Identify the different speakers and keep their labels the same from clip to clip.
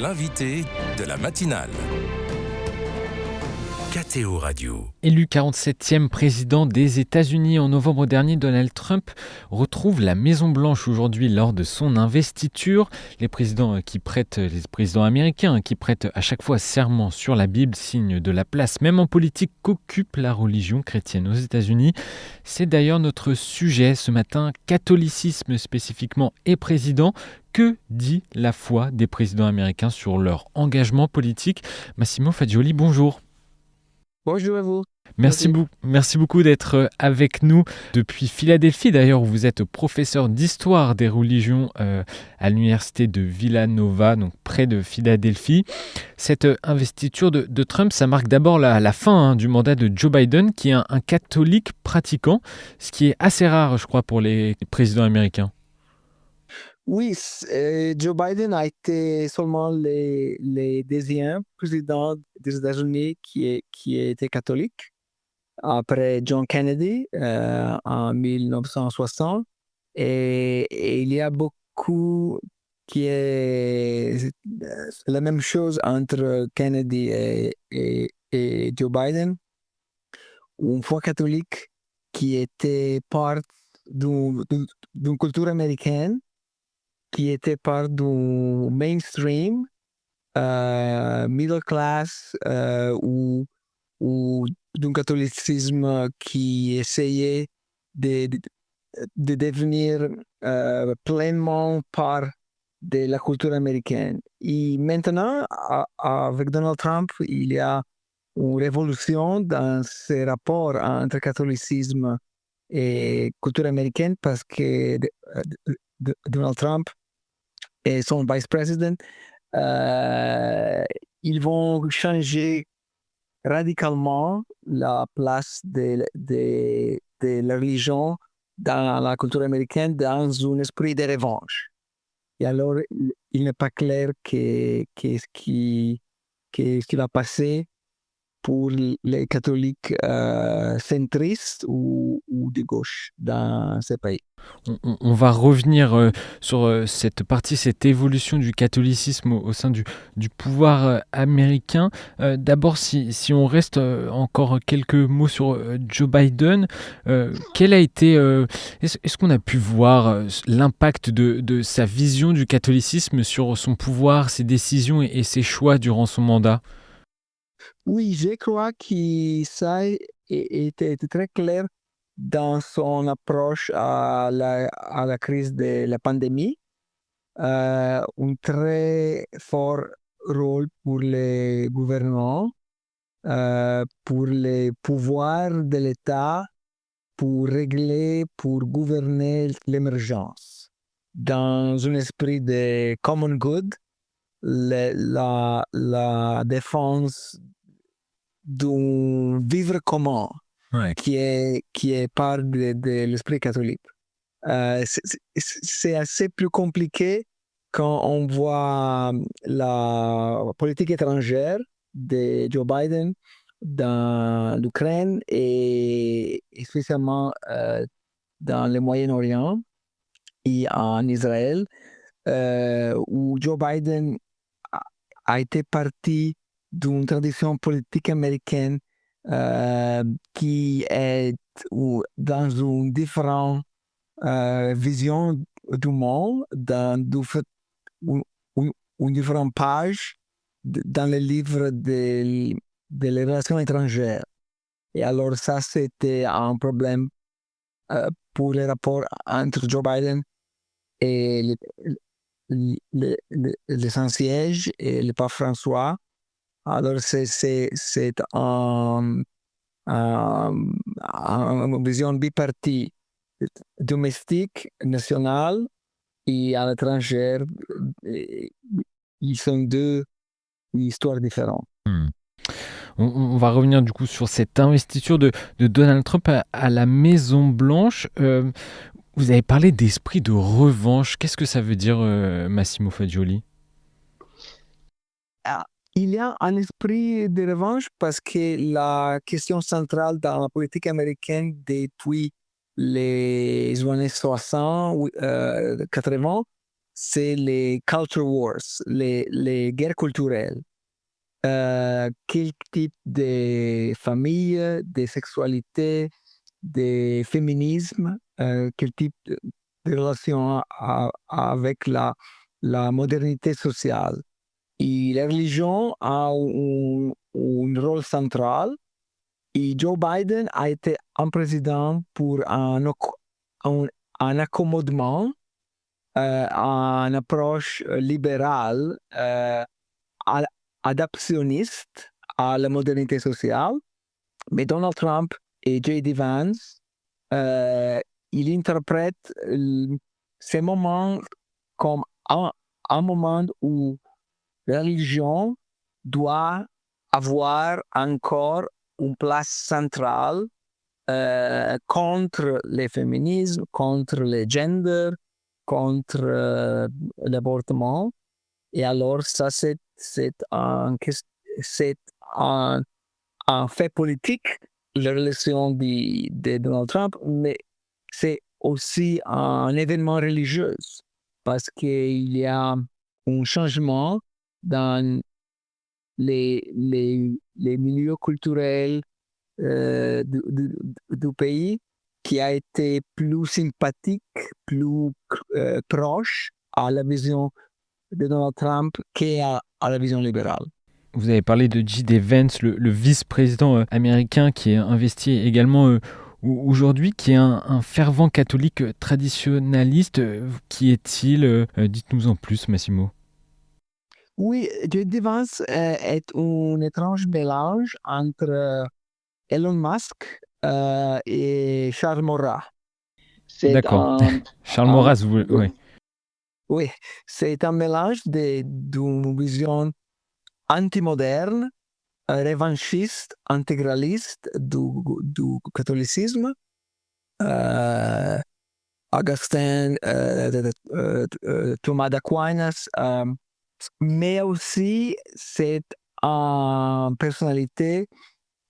Speaker 1: L'invité de la matinale. KTO Radio.
Speaker 2: Élu 47e président des États-Unis en novembre dernier, Donald Trump retrouve la Maison-Blanche aujourd'hui lors de son investiture. Les présidents américains qui prêtent à chaque fois serment sur la Bible, signe de la place, même en politique, qu'occupe la religion chrétienne aux États-Unis. C'est d'ailleurs notre sujet ce matin, catholicisme spécifiquement et président. Que dit la foi des présidents américains sur leur engagement politique ? Massimo Fagioli, bonjour.
Speaker 3: Bonjour à vous.
Speaker 2: Merci beaucoup d'être avec nous depuis Philadelphie, d'ailleurs, où vous êtes professeur d'histoire des religions à l'université de Villanova, donc près de Philadelphie. Cette investiture de Trump, ça marque d'abord la fin du mandat de Joe Biden, qui est un catholique pratiquant, ce qui est assez rare, je crois, pour les présidents américains.
Speaker 3: Oui, Joe Biden a été seulement le deuxième président des États-Unis qui était catholique, après John Kennedy en 1960. Et il y a beaucoup qui est la même chose entre Kennedy et Joe Biden. Une foi catholique qui était part d'une culture américaine, qui était part du mainstream, middle class, ou d'un catholicisme qui essayait de devenir pleinement part de la culture américaine. Et maintenant, avec Donald Trump, il y a une révolution dans ce rapport entre catholicisme et culture américaine, parce que Donald Trump et son vice-président, ils vont changer radicalement la place de la religion dans la culture américaine dans un esprit de revanche. Et alors, il n'est pas clair qu'est-ce qui va passer pour les catholiques centristes ou de gauche dans ce pays.
Speaker 2: On va revenir sur cette évolution du catholicisme au sein du pouvoir américain. D'abord, si on reste encore quelques mots sur Joe Biden, quel a été, est-ce qu'on a pu voir l'impact de sa vision du catholicisme sur son pouvoir, ses décisions et ses choix durant son mandat ?
Speaker 3: Oui, je crois que ça était très clair dans son approche à la crise de la pandémie. Un très fort rôle pour les gouvernements, pour les pouvoirs de l'État, pour gouverner l'émergence. Dans un esprit de common good, la défense d'un vivre commun,
Speaker 2: Ouais.
Speaker 3: qui est part de l'esprit catholique. C'est assez plus compliqué quand on voit la politique étrangère de Joe Biden dans l'Ukraine et spécialement dans le Moyen-Orient et en Israël, où Joe Biden a été parti d'une tradition politique américaine qui est dans une différente vision du monde, dans une différente page dans le livre des relations étrangères. Et alors ça, c'était un problème pour les rapports entre Joe Biden et le Saint-Siège et le pape François. Alors c'est une vision bipartie, domestique, nationale et à l'étranger. Ils sont deux histoires différentes.
Speaker 2: On va revenir du coup sur cette investiture de Donald Trump à la Maison-Blanche. Vous avez parlé d'esprit de revanche. Qu'est-ce que ça veut dire, Massimo Fagioli ?
Speaker 3: Il y a un esprit de revanche parce que la question centrale dans la politique américaine depuis les années 60, 80, c'est les culture wars, les guerres culturelles. Quel type de famille, de sexualité, de féminisme, quel type de relation avec la modernité sociale. Et la religion a un rôle central. Et Joe Biden a été un président pour un accommodement, une approche libérale, adaptionniste à la modernité sociale. Mais Donald Trump et J.D. Vance, ils interprètent ces moments comme un moment où la religion doit avoir encore une place centrale contre le féminisme, contre le gender, contre l'avortement. Et alors, ça, c'est un fait politique, la relation de Donald Trump, mais c'est aussi un événement religieux parce qu'il y a un changement dans les milieux culturels du pays qui a été plus sympathique, plus proche à la vision de Donald Trump qu'à la vision libérale.
Speaker 2: Vous avez parlé de J.D. Vance, le vice-président américain qui est investi également aujourd'hui, qui est un fervent catholique traditionnaliste. Qui est-il Dites-nous en plus, Massimo.
Speaker 3: Oui, J.D. Vance est un étrange mélange entre Elon Musk et Charles Maurras.
Speaker 2: D'accord. Charles Maurras, oui.
Speaker 3: Oui, c'est un mélange d'une vision anti-moderne, revanchiste, intégraliste du catholicisme. Augustin, Thomas d'Aquinas, mais aussi c'est une personnalité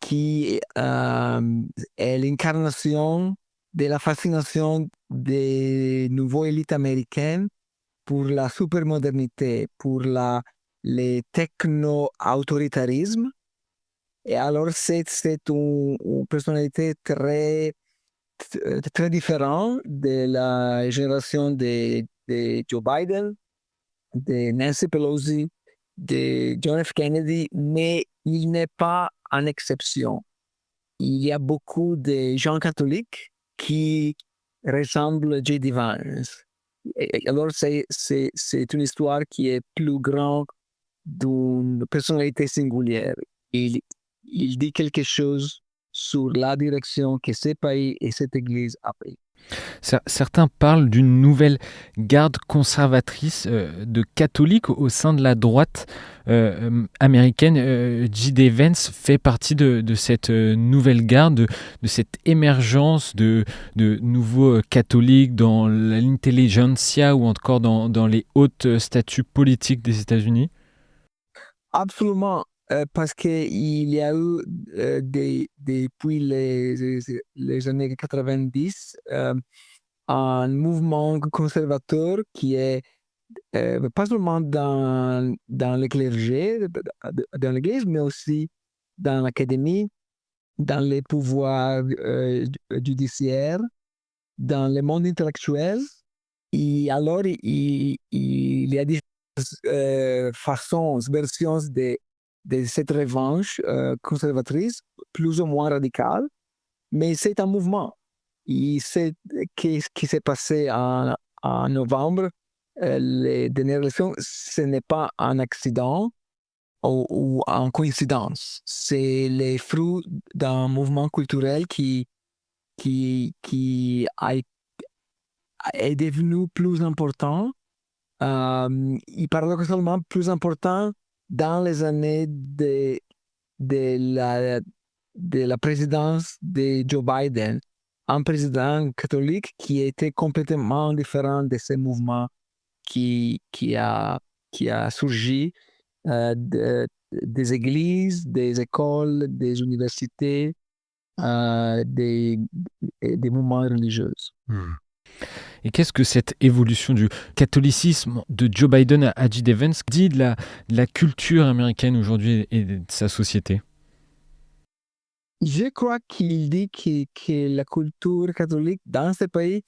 Speaker 3: qui est l'incarnation de la fascination des nouveaux élites américaines pour la supermodernité, pour le techno-autoritarisme. Et alors, c'est une personnalité très différente de la génération de Joe Biden, de Nancy Pelosi, de John F. Kennedy, mais il n'est pas une exception. Il y a beaucoup de gens catholiques qui ressemblent à J.D. Vance. Et alors, c'est une histoire qui est plus grande d'une personnalité singulière. Il dit quelque chose sur la direction que ce pays et cette Église a pris.
Speaker 2: Certains parlent d'une nouvelle garde conservatrice de catholiques au sein de la droite américaine. J.D. Vance fait partie de cette nouvelle garde, de cette émergence de nouveaux catholiques dans l'intelligentsia ou encore dans les hautes statuts politiques des États-Unis.
Speaker 3: Absolument. Parce qu'il y a eu depuis les années 90 un mouvement conservateur qui est pas seulement dans le clergé, dans l'Église, mais aussi dans l'académie, dans les pouvoirs judiciaires, dans le monde intellectuel. Et alors, il y a différentes façons, versions de cette revanche conservatrice, plus ou moins radicale, mais c'est un mouvement. Et c'est ce qui s'est passé en novembre, les dernières élections, ce n'est pas un accident ou une coïncidence. C'est les fruits d'un mouvement culturel qui est devenu plus important, et paradoxalement plus important dans les années de la présidence de Joe Biden, un président catholique qui était complètement différent de ces mouvements qui a surgi des églises, des écoles, des universités, des mouvements religieux.
Speaker 2: Et qu'est-ce que cette évolution du catholicisme de Joe Biden à J.D. Vance dit de la culture américaine aujourd'hui et de sa société?
Speaker 3: Je crois qu'il dit que la culture catholique dans ce pays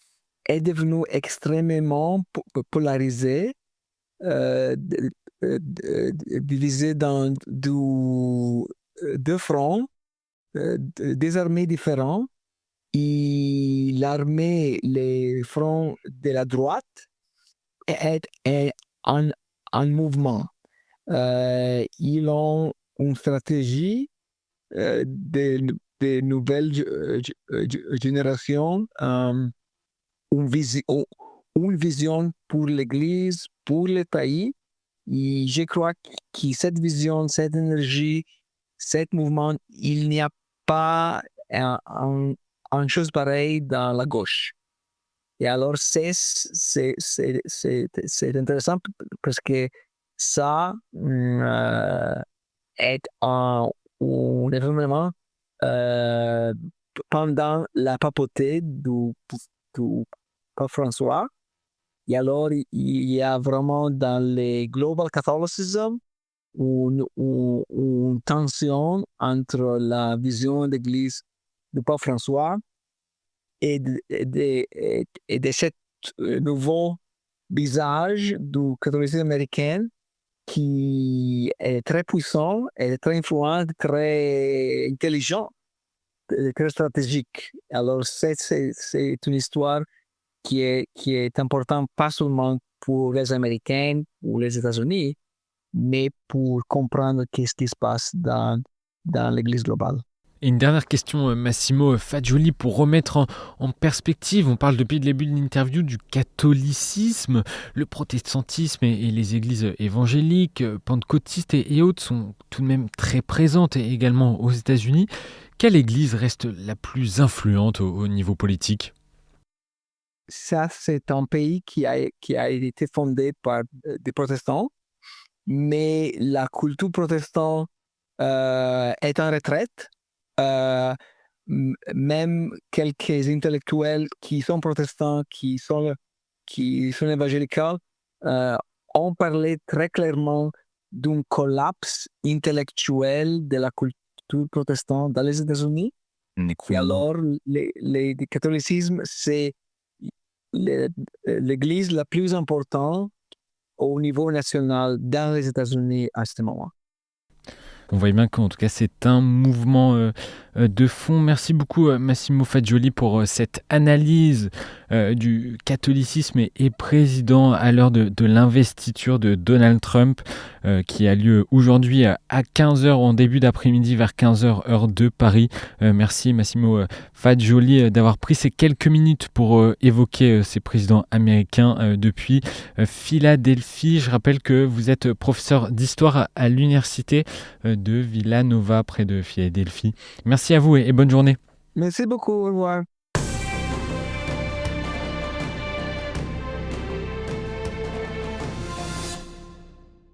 Speaker 3: est devenue extrêmement polarisée, divisée dans deux fronts, des armées différentes. Et l'armée, les fronts de la droite est en mouvement. Ils ont une stratégie de nouvelles générations, une vision pour l'Église, pour le pays. Et je crois que cette vision, cette énergie, ce mouvement, il n'y a pas une chose pareille dans la gauche. Et alors, c'est intéressant parce que ça est un événement pendant la papauté du pape François. Et alors, il y a vraiment dans le global Catholicism une tension entre la vision d'Église du pape François et de ce nouveau visage du catholicisme américain qui est très puissant, est très influent, très intelligent, très stratégique. Alors, c'est une histoire qui est importante pas seulement pour les Américains ou les États-Unis, mais pour comprendre qu'est-ce qui se passe dans l'Église globale.
Speaker 2: Et une dernière question, Massimo Fagioli, pour remettre en perspective, on parle depuis le début de l'interview du catholicisme, le protestantisme et les églises évangéliques, pentecôtistes et autres sont tout de même très présentes également aux États-Unis. Quelle église reste la plus influente au niveau politique?
Speaker 3: Ça, c'est un pays qui a été fondé par des protestants, mais la culture protestante est en retraite. Même quelques intellectuels qui sont protestants, qui sont évangéliques, ont parlé très clairement d'un collapse intellectuel de la culture protestante dans les États-Unis. Et alors, le catholicisme, c'est l'église la plus importante au niveau national dans les États-Unis à ce moment.
Speaker 2: On voit bien qu'en tout cas c'est un mouvement de fond. Merci beaucoup Massimo Fagioli pour cette analyse du catholicisme et président à l'heure de l'investiture de Donald Trump qui a lieu aujourd'hui à 15h en début d'après-midi vers 15h heure de Paris. Merci Massimo Fagioli d'avoir pris ces quelques minutes pour évoquer ces présidents américains depuis Philadelphie. Je rappelle que vous êtes professeur d'histoire à l'université de Villanova près de Philadelphie. Merci à vous et bonne journée.
Speaker 3: Merci beaucoup, au revoir.